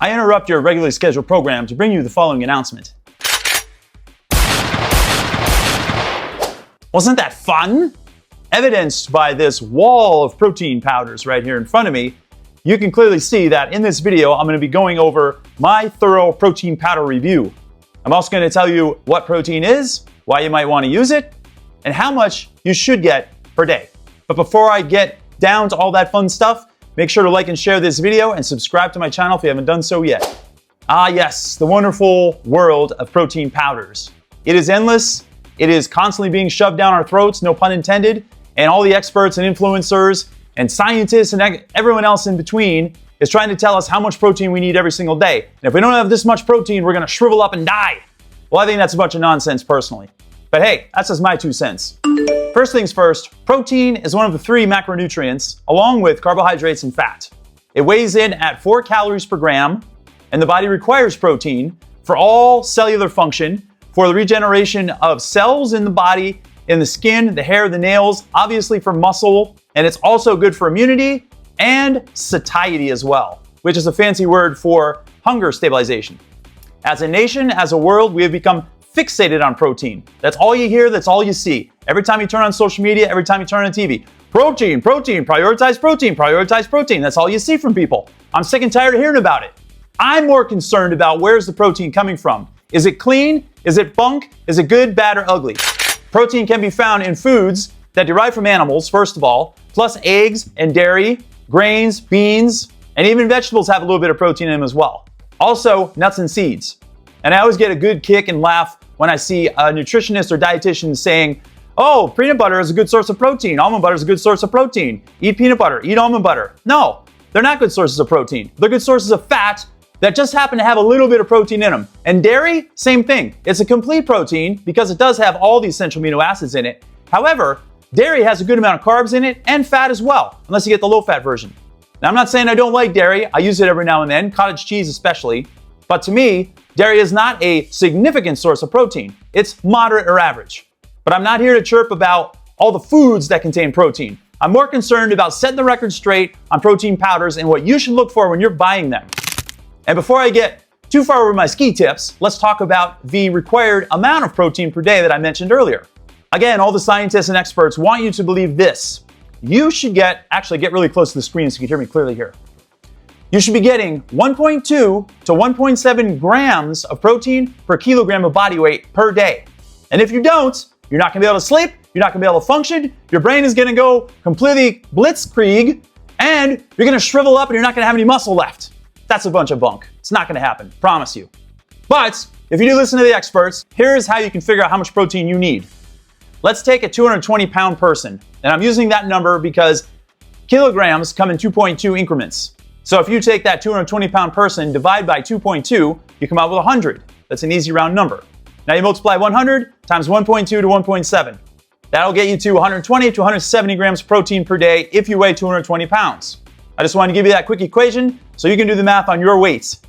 I interrupt your regularly scheduled program to bring you the following announcement. Wasn't that fun? Evidenced by this wall of protein powders right here in front of me, you can clearly see that in this video, I'm going to be going over my thorough protein powder review. I'm also going to tell you what protein is, why you might want to use it, and how much you should get per day. But before I get down to all that fun stuff, make sure to like and share this video and subscribe to my channel if you haven't done so yet. Ah yes, the wonderful world of protein powders. It is endless, it is constantly being shoved down our throats, no pun intended, and all the experts and influencers and scientists and everyone else in between is trying to tell us how much protein we need every single day. And if we don't have this much protein, we're gonna shrivel up and die. Well, I think that's a bunch of nonsense personally. But hey, that's just my 2 cents. First things first, protein is one of the 3 macronutrients, along with carbohydrates and fat. It weighs in at 4 calories per gram, and the body requires protein for all cellular function, for the regeneration of cells in the body, in the skin, the hair, the nails, obviously for muscle, and it's also good for immunity and satiety as well, which is a fancy word for hunger stabilization. As a nation, as a world, we have become fixated on protein. That's all you hear, that's all you see. Every time you turn on social media, every time you turn on TV, protein, protein, prioritize protein, prioritize protein. That's all you see from people. I'm sick and tired of hearing about it. I'm more concerned about where's the protein coming from. Is it clean? Is it bunk? Is it good, bad, or ugly? Protein can be found in foods that derive from animals, first of all, plus eggs and dairy, grains, beans, and even vegetables have a little bit of protein in them as well. Also, nuts and seeds. And I always get a good kick and laugh when I see a nutritionist or dietitian saying, oh, peanut butter is a good source of protein. Almond butter is a good source of protein. Eat peanut butter, eat almond butter. No, they're not good sources of protein. They're good sources of fat that just happen to have a little bit of protein in them. And dairy, same thing. It's a complete protein because it does have all the essential amino acids in it. However, dairy has a good amount of carbs in it and fat as well, unless you get the low-fat version. Now, I'm not saying I don't like dairy. I use it every now and then, cottage cheese especially. But to me, dairy is not a significant source of protein. It's moderate or average. But I'm not here to chirp about all the foods that contain protein. I'm more concerned about setting the record straight on protein powders and what you should look for when you're buying them. And before I get too far over my ski tips, let's talk about the required amount of protein per day that I mentioned earlier. Again, all the scientists and experts want you to believe this. You should get really close to the screen so you can hear me clearly here. You should be getting 1.2 to 1.7 grams of protein per kilogram of body weight per day. And if you don't, you're not gonna be able to sleep, you're not gonna be able to function, your brain is gonna go completely blitzkrieg, and you're gonna shrivel up and you're not gonna have any muscle left. That's a bunch of bunk. It's not gonna happen, promise you. But if you do listen to the experts, here's how you can figure out how much protein you need. Let's take a 220-pound person, and I'm using that number because kilograms come in 2.2 increments. So if you take that 220-pound person, divide by 2.2, you come out with 100. That's an easy round number. Now you multiply 100 times 1.2 to 1.7. That'll get you to 120 to 170 grams protein per day if you weigh 220 pounds. I just wanted to give you that quick equation so you can do the math on your weights.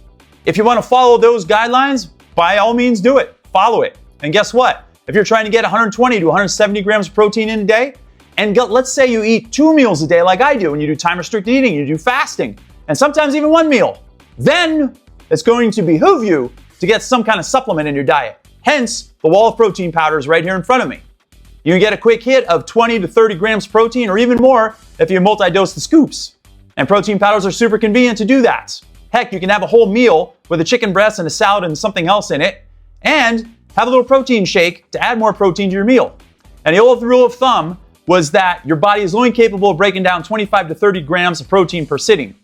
If you want to follow those guidelines, by all means do it. Follow it. And guess what? If you're trying to get 120 to 170 grams of protein in a day, and let's say you eat 2 meals a day like I do, and you do time-restricted eating, you do fasting, and sometimes even 1 meal, then it's going to behoove you to get some kind of supplement in your diet. Hence, the wall of protein powders right here in front of me. You can get a quick hit of 20 to 30 grams protein or even more if you multi-dose the scoops. And protein powders are super convenient to do that. Heck, you can have a whole meal with a chicken breast and a salad and something else in it, and have a little protein shake to add more protein to your meal. And the old rule of thumb was that your body is only capable of breaking down 25 to 30 grams of protein per sitting.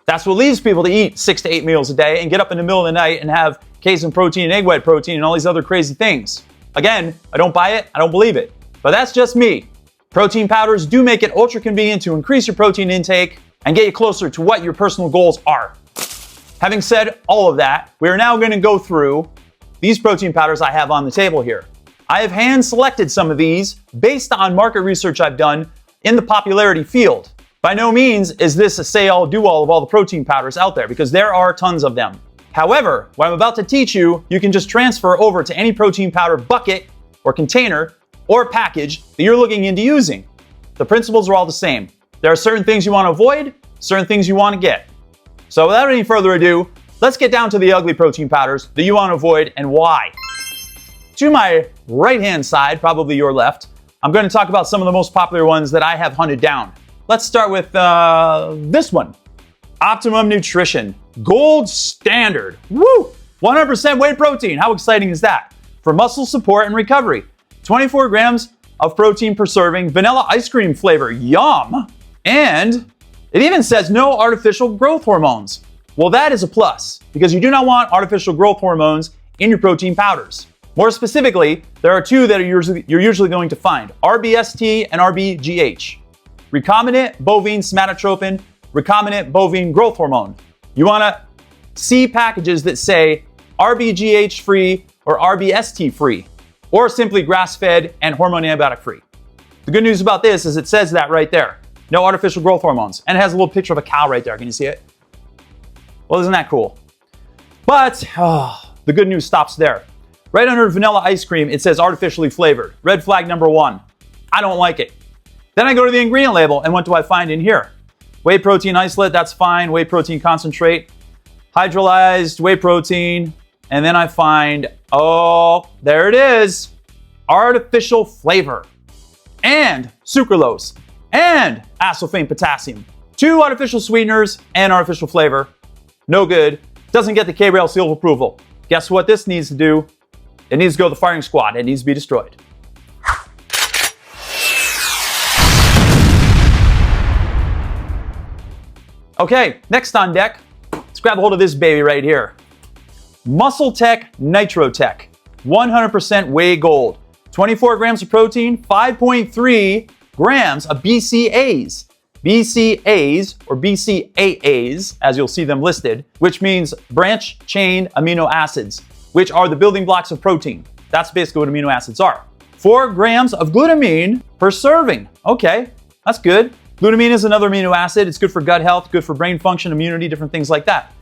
That's what leads people to eat 6 to 8 meals a day and get up in the middle of the night and have casein protein and egg white protein and all these other crazy things. Again, I don't buy it, I don't believe it, but that's just me. Protein powders do make it ultra convenient to increase your protein intake and get you closer to what your personal goals are. Having said all of that, we are now going to go through these protein powders I have on the table here. I have hand selected some of these based on market research I've done in the popularity field. By no means is this a say-all, do-all of all the protein powders out there, because there are tons of them. However, what I'm about to teach you, you can just transfer over to any protein powder bucket or container or package that you're looking into using. The principles are all the same. There are certain things you want to avoid, certain things you want to get. So without any further ado, let's get down to the ugly protein powders that you want to avoid and why. To my right-hand side, probably your left, I'm going to talk about some of the most popular ones that I have hunted down. Let's start with this one. Optimum Nutrition. Gold standard. Woo! 100% whey protein. How exciting is that? For muscle support and recovery. 24 grams of protein per serving. Vanilla ice cream flavor. Yum! And it even says no artificial growth hormones. Well, that is a plus because you do not want artificial growth hormones in your protein powders. More specifically, there are two that you're usually going to find, RBST and RBGH. Recombinant bovine somatotropin, recombinant bovine growth hormone. You want to see packages that say RBGH free or RBST free, or simply grass-fed and hormone antibiotic free. The good news about this is it says that right there. No artificial growth hormones. And it has a little picture of a cow right there. Can you see it? Well, isn't that cool? But the good news stops there. Right under vanilla ice cream, it says artificially flavored. Red flag number 1. I don't like it. Then I go to the ingredient label, and what do I find in here? Whey protein isolate, that's fine. Whey protein concentrate. Hydrolyzed whey protein. And then I find, oh, there it is. Artificial flavor. And sucralose. And acesulfame potassium. 2 artificial sweeteners and artificial flavor. No good. Doesn't get the KOS seal of approval. Guess what this needs to do? It needs to go to the firing squad. It needs to be destroyed. Okay, next on deck, let's grab a hold of this baby right here. Muscle Tech Nitro Tech, 100% whey gold, 24 grams of protein, 5.3 grams of BCAAs. BCAAs or BCAAs, as you'll see them listed, which means branch chain amino acids, which are the building blocks of protein. That's basically what amino acids are. 4 grams of glutamine per serving. Okay, that's good. Glutamine is another amino acid. It's good for gut health, good for brain function, immunity, different things like that.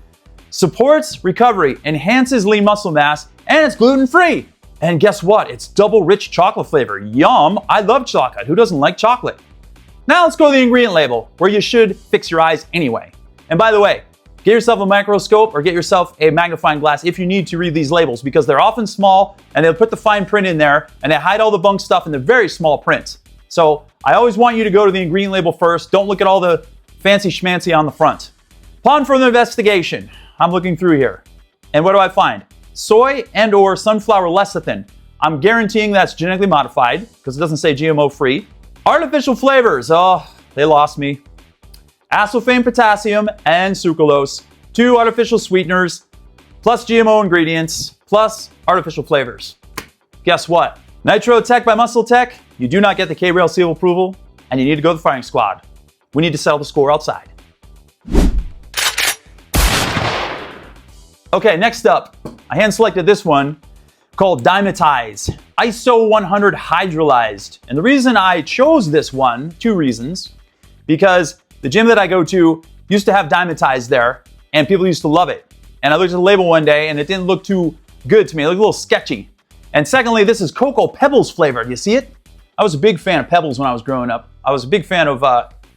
Supports recovery, enhances lean muscle mass, and it's gluten-free. And guess what? It's double rich chocolate flavor. Yum! I love chocolate. Who doesn't like chocolate? Now let's go to the ingredient label, where you should fix your eyes anyway. And by the way, get yourself a microscope or get yourself a magnifying glass if you need to read these labels, because they're often small and they'll put the fine print in there and they hide all the bunk stuff in the very small print. So I always want you to go to the ingredient label first. Don't look at all the fancy schmancy on the front. Upon further investigation, I'm looking through here. And what do I find? Soy and or sunflower lecithin. I'm guaranteeing that's genetically modified because it doesn't say GMO free. Artificial flavors. Oh, they lost me. Acesulfame potassium and sucralose. 2 artificial sweeteners, plus GMO ingredients, plus artificial flavors. Guess what? Nitro Tech by Muscle Tech, you do not get the KOS seal of approval, and you need to go to the firing squad. We need to settle the score outside. Okay, next up, I hand selected this one called Dimetize, ISO 100 hydrolyzed. And the reason I chose this one, 2 reasons, because the gym that I go to used to have Dimetize there, and people used to love it. And I looked at the label one day, and it didn't look too good to me. It looked a little sketchy. And secondly, this is Cocoa Pebbles flavored. You see it? I was a big fan of Pebbles when I was growing up. I was a big fan of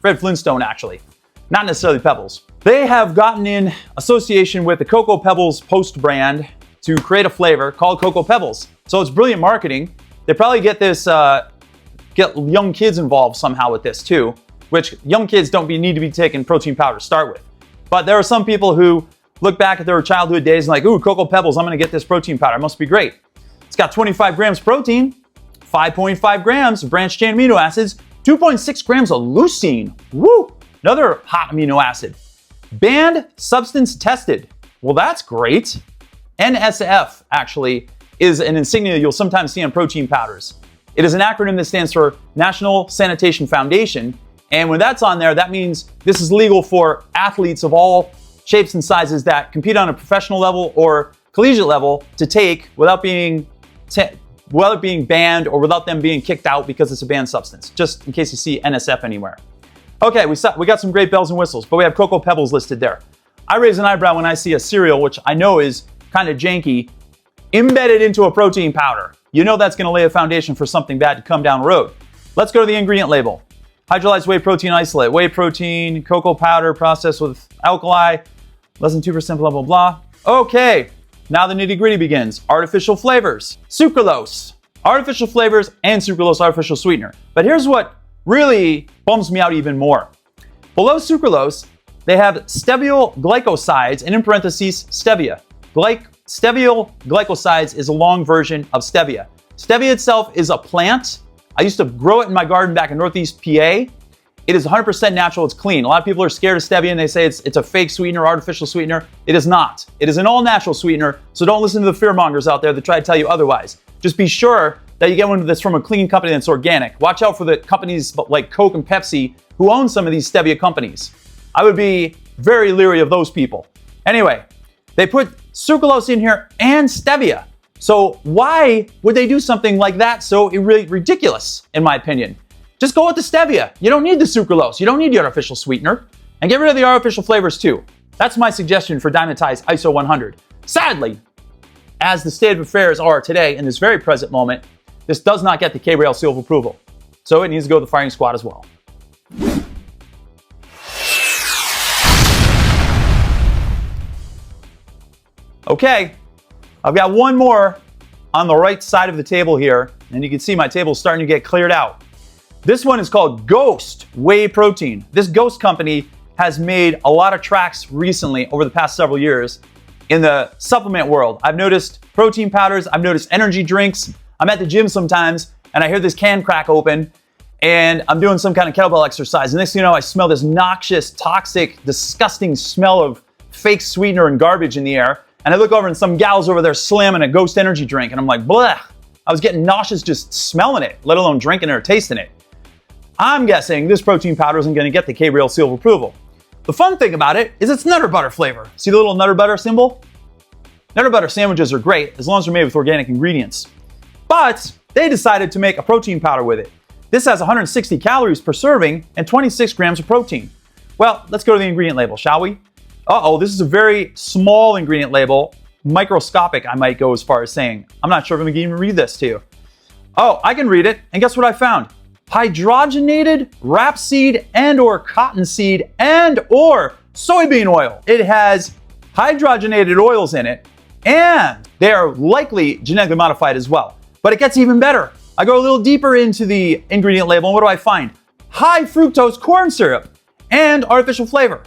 Fred Flintstone, actually. Not necessarily Pebbles. They have gotten in association with the Cocoa Pebbles Post brand to create a flavor called Cocoa Pebbles. So it's brilliant marketing. They probably get this, get young kids involved somehow with this too, which young kids don't need to be taking protein powder to start with. But there are some people who look back at their childhood days and like, ooh, Cocoa Pebbles, I'm gonna get this protein powder, it must be great. It's got 25 grams protein, 5.5 grams of branched chain amino acids, 2.6 grams of leucine. Woo! Another hot amino acid. Banned substance tested. Well, that's great. NSF actually is an insignia you'll sometimes see on protein powders. It is an acronym that stands for National Sanitation Foundation. And when that's on there, that means this is legal for athletes of all shapes and sizes that compete on a professional level or collegiate level to take without being banned or without them being kicked out because it's a banned substance, just in case you see NSF anywhere. Okay, we got some great bells and whistles, but we have Cocoa Pebbles listed there. I raise an eyebrow when I see a cereal, which I know is kind of janky, embedded into a protein powder. You know that's gonna lay a foundation for something bad to come down the road. Let's go to the ingredient label. Hydrolyzed whey protein isolate, whey protein, cocoa powder processed with alkali, less than 2%, blah, blah, blah. Okay, now the nitty-gritty begins. Artificial flavors, sucralose, artificial flavors, and sucralose artificial sweetener. But here's what really bums me out even more. Below sucralose, they have steviol glycosides, and in parentheses, stevia. Steviol glycosides is a long version of stevia. Stevia itself is a plant. I used to grow it in my garden back in Northeast PA. It is 100% natural, it's clean. A lot of people are scared of stevia and they say it's a fake sweetener, artificial sweetener. It is not. It is an all-natural sweetener, so don't listen to the fearmongers out there that try to tell you otherwise. Just be sure that you get one that's from a clean company that's organic. Watch out for the companies like Coke and Pepsi who own some of these stevia companies. I would be very leery of those people. Anyway, they put sucralose in here and stevia. So why would they do something like that so ridiculous, in my opinion? Just go with the stevia. You don't need the sucralose. You don't need the artificial sweetener. And get rid of the artificial flavors too. That's my suggestion for Dymatize ISO 100. Sadly, as the state of affairs are today in this very present moment, this does not get the K-Rail seal of approval. So it needs to go to the firing squad as well. Okay, I've got one more on the right side of the table here, and you can see my table is starting to get cleared out. This one is called Ghost Whey Protein. This Ghost company has made a lot of tracks recently over the past several years in the supplement world. I've noticed protein powders, I've noticed energy drinks. I'm at the gym sometimes and I hear this can crack open and I'm doing some kind of kettlebell exercise. And next thing you know, I smell this noxious, toxic, disgusting smell of fake sweetener and garbage in the air. And I look over and some gal's over there slamming a Ghost energy drink and I'm like, bleh. I was getting nauseous just smelling it, let alone drinking it or tasting it. I'm guessing this protein powder isn't going to get the K-Rail seal of approval. The fun thing about it is it's Nutter Butter flavor. See the little Nutter Butter symbol? Nutter Butter sandwiches are great as long as they're made with organic ingredients. But they decided to make a protein powder with it. This has 160 calories per serving and 26 grams of protein. Well, let's go to the ingredient label, shall we? Uh-oh, this is a very small ingredient label. Microscopic, I might go as far as saying. I'm not sure if I'm going to even read this to you. Oh, I can read it, and guess what I found? Hydrogenated rapeseed and or cottonseed and or soybean oil. It has hydrogenated oils in it and they are likely genetically modified as well. But it gets even better. I go a little deeper into the ingredient label and what do I find? High fructose corn syrup and artificial flavor.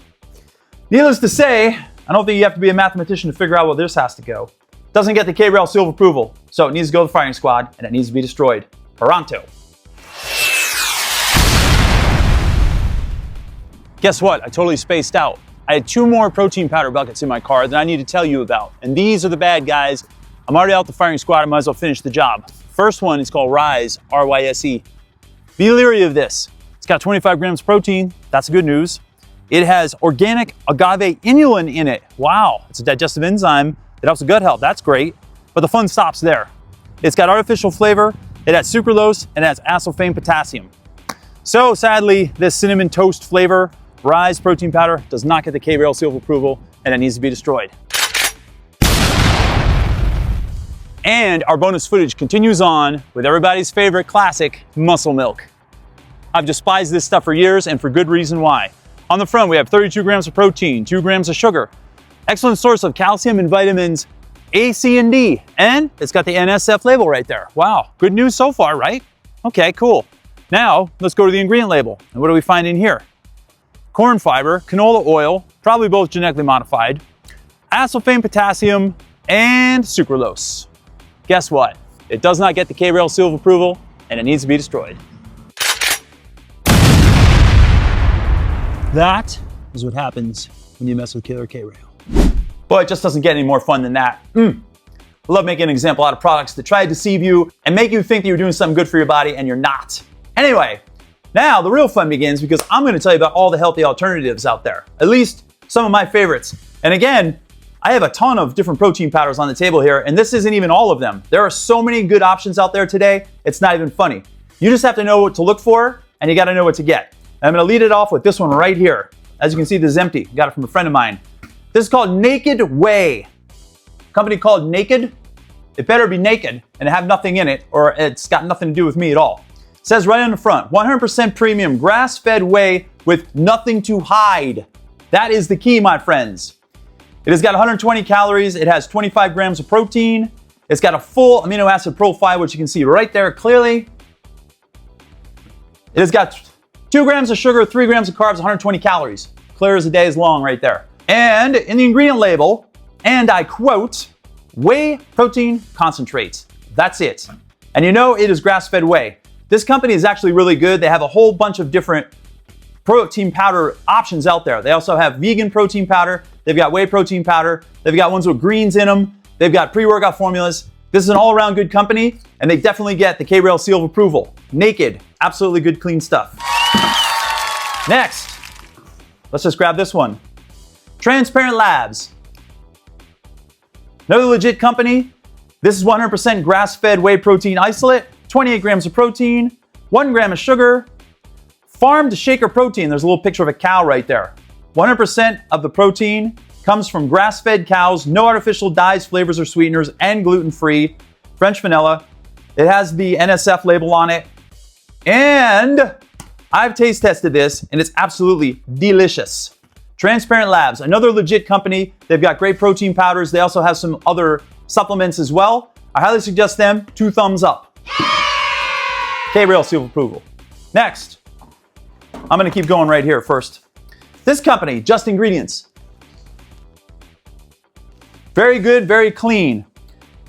Needless to say, I don't think you have to be a mathematician to figure out where this has to go. It doesn't get the K-Rail seal of approval, so it needs to go to the firing squad and it needs to be destroyed. Pronto. Guess what? I totally spaced out. I had 2 more protein powder buckets in my car that I need to tell you about. And these are the bad guys. I'm already out the firing squad. I might as well finish the job. First one is called Rise, R-Y-S-E. Be leery of this. It's got 25 grams of protein. That's good news. It has organic agave inulin in it. Wow, it's a digestive enzyme that helps with gut health. That's great. But the fun stops there. It's got artificial flavor. It has sucralose and it has acesulfame potassium. So sadly, this cinnamon toast flavor Rise protein powder does not get the K-Rail seal of approval and it needs to be destroyed. And our bonus footage continues on with everybody's favorite classic, muscle milk. I've despised this stuff for years and for good reason why. On the front, we have 32 grams of protein, 2 grams of sugar, excellent source of calcium and vitamins A, C, and D, and it's got the NSF label right there. Wow, good news so far, right? Okay, cool. Now, let's go to the ingredient label. And what do we find in here? Corn fiber, canola oil, probably both genetically modified, acesulfame potassium, and sucralose. Guess what? It does not get the K-Rail seal of approval, and it needs to be destroyed. That is what happens when you mess with Killer K-Rail. But it just doesn't get any more fun than that. I love making an example out of products that try to deceive you and make you think that you're doing something good for your body and you're not. Anyway, now the real fun begins because I'm going to tell you about all the healthy alternatives out there, at least some of my favorites. And again, I have a ton of different protein powders on the table here, and this isn't even all of them. There are so many good options out there today, it's not even funny. You just have to know what to look for, and you got to know what to get. And I'm going to lead it off with this one right here. As you can see, this is empty. Got it from a friend of mine. This is called Naked Whey. A company called Naked. It better be naked and have nothing in it, or it's got nothing to do with me at all. It says right on the front, 100% premium grass-fed whey with nothing to hide. That is the key, my friends. If It has got 120 calories. It has 25 grams of protein. It's got a full amino acid profile, which you can see right there clearly. It has got 2 grams of sugar, 3 grams of carbs, 120 calories. Clear as the day is long right there. And in the ingredient label, and I quote, whey protein concentrates. That's it. And you know it is grass-fed whey. This company is actually really good. They have a whole bunch of different protein powder options out there. They also have vegan protein powder. They've got whey protein powder. They've got ones with greens in them. They've got pre-workout formulas. This is an all-around good company, and they definitely get the K-Rail seal of approval. Naked, absolutely good, clean stuff. Next, let's just grab this one. Transparent Labs. Another legit company. This is 100% grass-fed whey protein isolate, 28 grams of protein, 1 gram of sugar, farmed shaker protein. There's a little picture of a cow right there. 100% of the protein comes from grass-fed cows, no artificial dyes, flavors, or sweeteners, and gluten-free, French vanilla. It has the NSF label on it. And I've taste tested this, and it's absolutely delicious. Transparent Labs, another legit company. They've got great protein powders. They also have some other supplements as well. I highly suggest them. 2 thumbs up. K-Rail seal of approval. Next, I'm gonna keep going right here first. This company, Just Ingredients. Very good, very clean.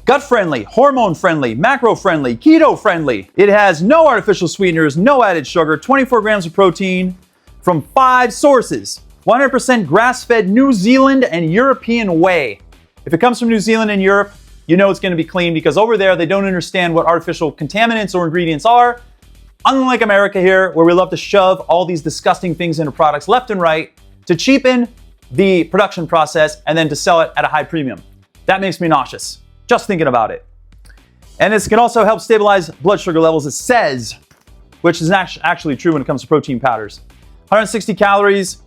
Gut friendly, hormone friendly, macro friendly, keto friendly. It has no artificial sweeteners, no added sugar, 24 grams of protein from 5 sources. 100% grass-fed New Zealand and European whey. If it comes from New Zealand and Europe, you know it's going to be clean because over there they don't understand what artificial contaminants or ingredients are. Unlike America here, where we love to shove all these disgusting things into products left and right to cheapen the production process and then to sell it at a high premium. That makes me nauseous, just thinking about it. And this can also help stabilize blood sugar levels, it says, which is actually true when it comes to protein powders. 160 calories.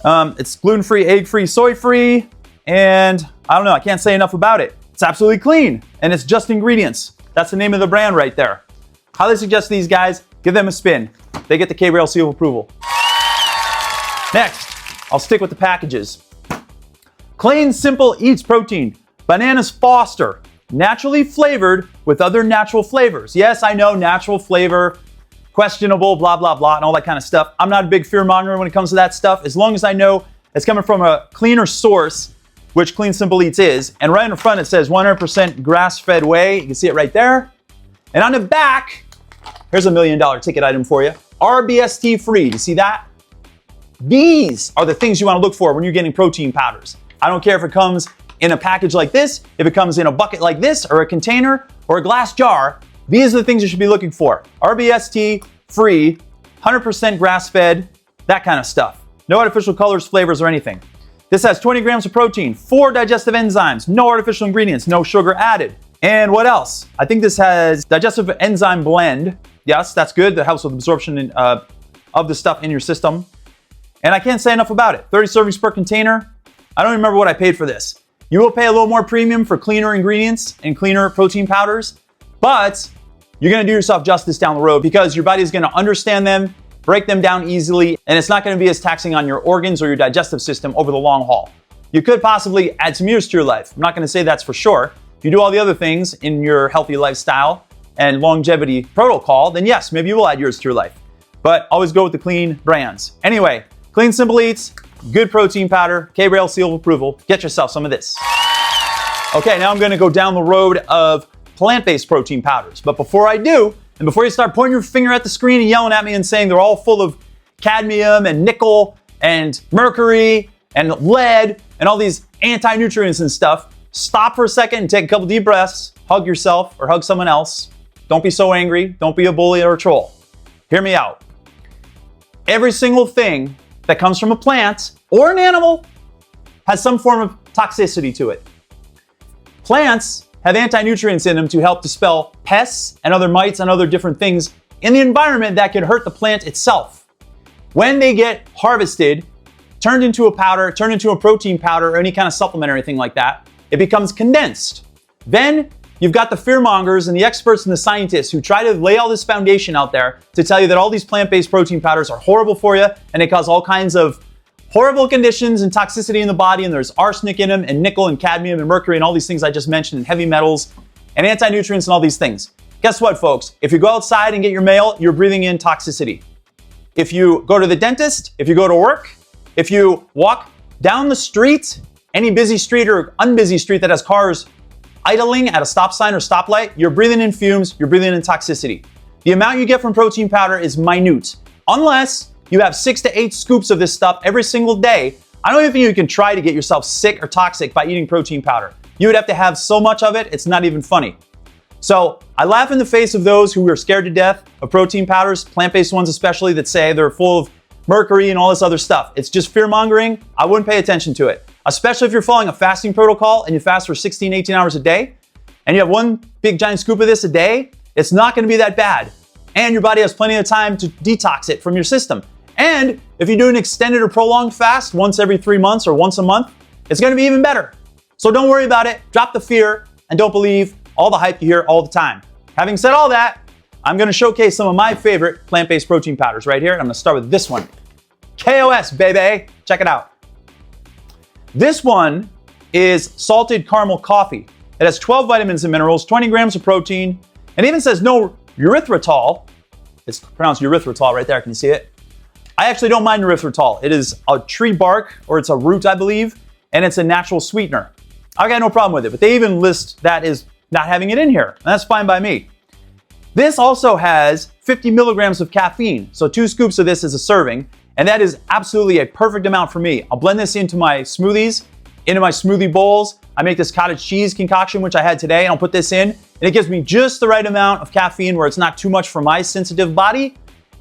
It's gluten-free, egg-free, soy-free, and I don't know, I can't say enough about it. It's absolutely clean, and it's Just Ingredients. That's the name of the brand right there. Highly suggest these guys, give them a spin. They get the K-Rail seal of approval. Next, I'll stick with the packages. Clean Simple Eats Protein, Bananas Foster, naturally flavored with other natural flavors. Yes, I know, natural flavor, questionable, blah, blah, blah, and all that kind of stuff. I'm not a big fear monger when it comes to that stuff, as long as I know it's coming from a cleaner source, which Clean Simple Eats is. And right in the front, it says 100% grass-fed whey. You can see it right there. And on the back, here's $1 million ticket item for you. RBST free. Do you see that? These are the things you want to look for when you're getting protein powders. I don't care if it comes in a package like this, if it comes in a bucket like this, or a container, or a glass jar. These are the things you should be looking for. RBST free, 100% grass-fed, that kind of stuff. No artificial colors, flavors, or anything. This has 20 grams of protein, 4 digestive enzymes, no artificial ingredients, no sugar added. And what else? I think this has digestive enzyme blend. Yes, that's good. That helps with absorption of the stuff in your system. And I can't say enough about it. 30 servings per container. I don't remember what I paid for this. You will pay a little more premium for cleaner ingredients and cleaner protein powders, but you're gonna do yourself justice down the road because your body is gonna understand them, break them down easily, and it's not gonna be as taxing on your organs or your digestive system over the long haul. You could possibly add some years to your life. I'm not gonna say that's for sure. If you do all the other things in your healthy lifestyle and longevity protocol, then yes, maybe you will add years to your life. But always go with the clean brands. Anyway, Clean Simple Eats, good protein powder, K-Rail seal of approval. Get yourself some of this. Okay, now I'm gonna go down the road of plant-based protein powders. But before I do, and before you start pointing your finger at the screen and yelling at me and saying they're all full of cadmium and nickel and mercury and lead and all these anti-nutrients and stuff, stop for a second and take a couple deep breaths, hug yourself or hug someone else. Don't be so angry. Don't be a bully or a troll. Hear me out. Every single thing that comes from a plant or an animal has some form of toxicity to it. Plants have anti-nutrients in them to help dispel pests and other mites and other different things in the environment that can hurt the plant itself. When they get harvested, turned into a powder, turned into a protein powder or any kind of supplement or anything like that, it becomes condensed. Then you've got the fearmongers and the experts and the scientists who try to lay all this foundation out there to tell you that all these plant-based protein powders are horrible for you and they cause all kinds of horrible conditions and toxicity in the body, and there's arsenic in them, and nickel and cadmium and mercury and all these things I just mentioned, and heavy metals and anti-nutrients and all these things. Guess what, folks? If you go outside and get your mail, you're breathing in toxicity. If you go to the dentist, if you go to work, if you walk down the street, any busy street or unbusy street that has cars idling at a stop sign or stoplight, you're breathing in fumes, you're breathing in toxicity. The amount you get from protein powder is minute. Unless you have 6 to 8 scoops of this stuff every single day, I don't even think you can try to get yourself sick or toxic by eating protein powder. You would have to have so much of it, it's not even funny. So I laugh in the face of those who are scared to death of protein powders, plant-based ones especially, that say they're full of mercury and all this other stuff. It's just fear-mongering. I wouldn't pay attention to it, especially if you're following a fasting protocol and you fast for 16, 18 hours a day, and you have one big giant scoop of this a day. It's not gonna be that bad. And your body has plenty of time to detox it from your system. And if you do an extended or prolonged fast once every 3 months or once a month, it's gonna be even better. So don't worry about it, drop the fear, and don't believe all the hype you hear all the time. Having said all that, I'm gonna showcase some of my favorite plant-based protein powders right here. I'm gonna start with this one. KOS, baby, check it out. This one is salted caramel coffee. It has 12 vitamins and minerals, 20 grams of protein, and even says no erythritol. It's pronounced erythritol right there, can you see it? I actually don't mind erythritol. It is a tree bark, or it's a root, I believe, and it's a natural sweetener. I got no problem with it, but they even list that as not having it in here, and that's fine by me. This also has 50 milligrams of caffeine, so 2 scoops of this is a serving, and that is absolutely a perfect amount for me. I'll blend this into my smoothies, into my smoothie bowls. I make this cottage cheese concoction, which I had today, and I'll put this in, and it gives me just the right amount of caffeine where it's not too much for my sensitive body,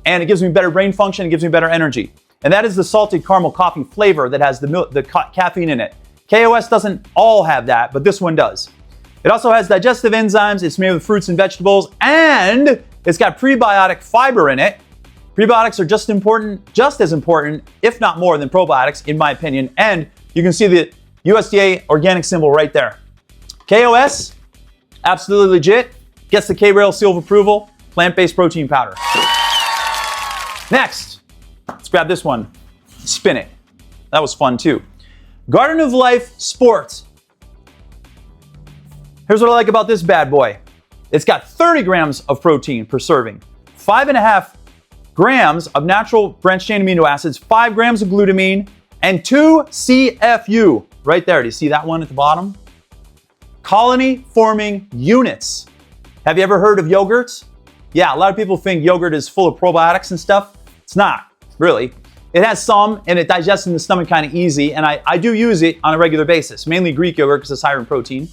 and it gives me better brain function, it gives me better energy. And that is the salted caramel coffee flavor that has the caffeine in it. KOS doesn't all have that, but this one does. It also has digestive enzymes, it's made with fruits and vegetables, and it's got prebiotic fiber in it. Prebiotics are just as important, if not more than probiotics, in my opinion. And you can see the USDA organic symbol right there. KOS, absolutely legit, gets the K-Rail seal of approval, plant-based protein powder. Next, let's grab this one, spin it. That was fun too. Garden of Life Sport. Here's what I like about this bad boy. It's got 30 grams of protein per serving, 5.5 grams of natural branched chain amino acids, 5 grams of glutamine, and 2 CFU. Right there, do you see that one at the bottom? Colony forming units. Have you ever heard of yogurts? Yeah, a lot of people think yogurt is full of probiotics and stuff. It's not, really. It has some, and it digests in the stomach kind of easy, and I do use it on a regular basis, mainly Greek yogurt because it's higher in protein.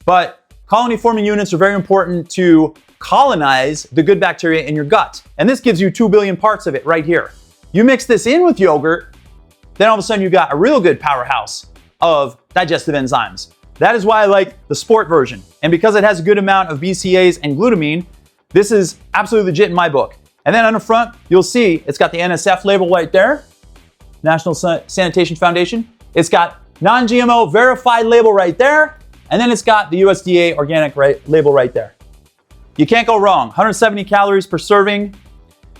But colony-forming units are very important to colonize the good bacteria in your gut. And this gives you 2 billion parts of it right here. You mix this in with yogurt, then all of a sudden you got a real good powerhouse of digestive enzymes. That is why I like the sport version. And because it has a good amount of BCAAs and glutamine, this is absolutely legit in my book. And then on the front, you'll see it's got the NSF label right there, National Sanitation Foundation. It's got non-GMO verified label right there. And then it's got the USDA organic label right there. You can't go wrong. 170 calories per serving,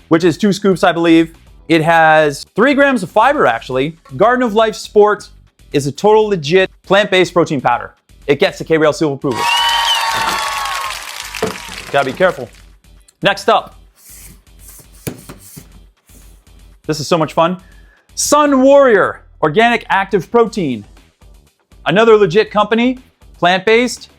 which is 2 scoops, I believe. It has 3 grams of fiber, actually. Garden of Life Sport is a total legit plant-based protein powder. It gets the K-Rail seal of approval. Gotta be careful. Next up. This is so much fun. Sunwarrior Organic Active Protein. Another legit company. Plant-based.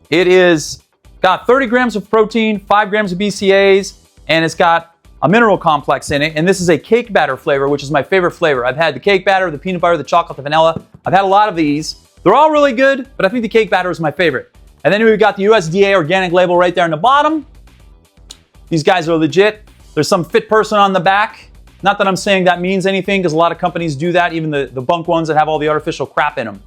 It is got 30 grams of protein, 5 grams of BCAAs, and it's got a mineral complex in it. And this is a cake batter flavor, which is my favorite flavor. I've had the cake batter, the peanut butter, the chocolate, the vanilla. I've had a lot of these. They're all really good, but I think the cake batter is my favorite. And then we've got the USDA organic label right there on the bottom. These guys are legit. There's some fit person on the back. Not that I'm saying that means anything, because a lot of companies do that, even the bunk ones that have all the artificial crap in them.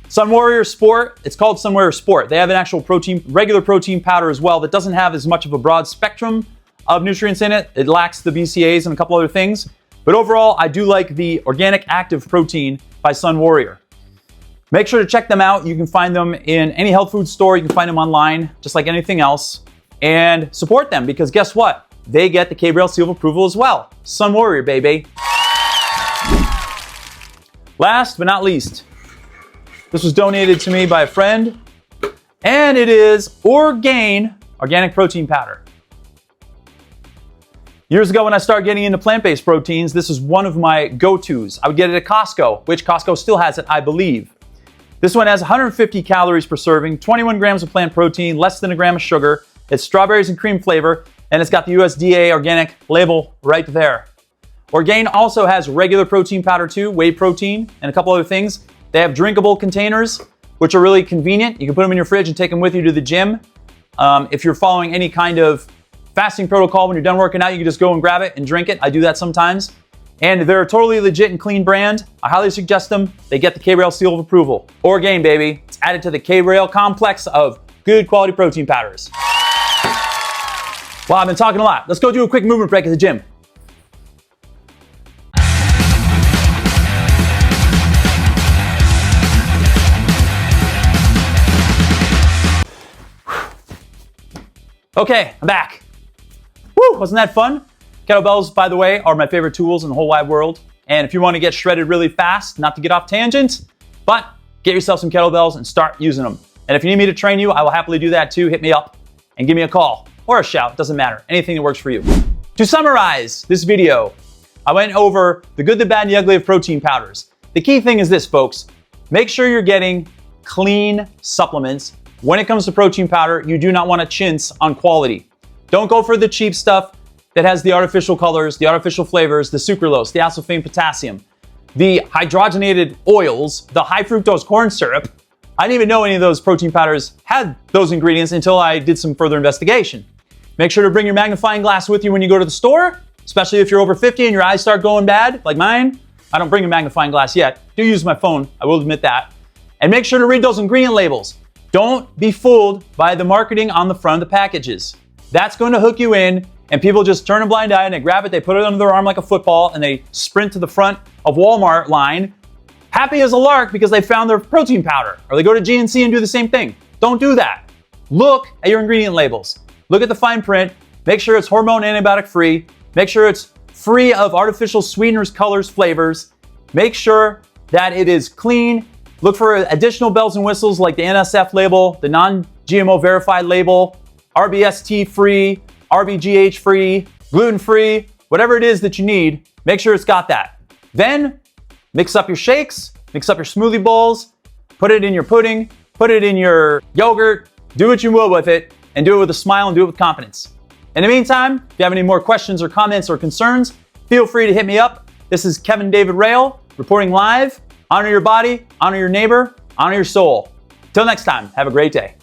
Sunwarrior Sport, it's called Sunwarrior Sport. They have an actual regular protein powder as well that doesn't have as much of a broad spectrum of nutrients in it. It lacks the BCAAs and a couple other things. But overall, I do like the Organic Active Protein by Sunwarrior. Make sure to check them out. You can find them in any health food store. You can find them online, just like anything else. And support them, because guess what? They get the K-Rail seal of approval as well. Sunwarrior, baby. Last but not least, this was donated to me by a friend, and it is Orgain organic protein powder. Years ago when I started getting into plant-based proteins, this was one of my go-tos. I would get it at Costco, which Costco still has it, I believe. This one has 150 calories per serving, 21 grams of plant protein, less than a gram of sugar. It's strawberries and cream flavor, and it's got the USDA organic label right there. Orgain also has regular protein powder too, whey protein, and a couple other things. They have drinkable containers, which are really convenient. You can put them in your fridge and take them with you to the gym. If you're following any kind of fasting protocol, when you're done working out, you can just go and grab it and drink it. I do that sometimes. And they're a totally legit and clean brand. I highly suggest them. They get the K-Rail seal of approval. Orgain, baby. It's added to the K-Rail complex of good quality protein powders. Well, I've been talking a lot. Let's go do a quick movement break at the gym. Okay, I'm back. Woo, wasn't that fun? Kettlebells, by the way, are my favorite tools in the whole wide world. And if you want to get shredded really fast, not to get off tangent, but get yourself some kettlebells and start using them. And if you need me to train you, I will happily do that too. Hit me up and give me a call or a shout, doesn't matter. Anything that works for you. To summarize this video, I went over the good, the bad, and the ugly of protein powders. The key thing is this, folks. Make sure you're getting clean supplements. When it comes to protein powder, you do not want to chintz on quality. Don't go for the cheap stuff that has the artificial colors, the artificial flavors, the sucralose, the aspartame, potassium, the hydrogenated oils, the high fructose corn syrup. I didn't even know any of those protein powders had those ingredients until I did some further investigation. Make sure to bring your magnifying glass with you when you go to the store, especially if you're over 50 and your eyes start going bad, like mine. I don't bring a magnifying glass yet. I do use my phone, I will admit that. And make sure to read those ingredient labels. Don't be fooled by the marketing on the front of the packages. That's going to hook you in, and people just turn a blind eye and they grab it, they put it under their arm like a football, and they sprint to the front of Walmart line, happy as a lark because they found their protein powder. Or they go to GNC and do the same thing. Don't do that. Look at your ingredient labels. Look at the fine print. Make sure it's hormone antibiotic free. Make sure it's free of artificial sweeteners, colors, flavors. Make sure that it is clean. Look for additional bells and whistles like the NSF label, the non-GMO verified label, RBST free, RBGH free, gluten free, whatever it is that you need, make sure it's got that. Then mix up your shakes, mix up your smoothie bowls, put it in your pudding, put it in your yogurt, do what you will with it, and do it with a smile and do it with confidence. In the meantime, if you have any more questions or comments or concerns, feel free to hit me up. This is Kevin David Rail reporting live. Honor your body, honor your neighbor, honor your soul. Till next time, have a great day.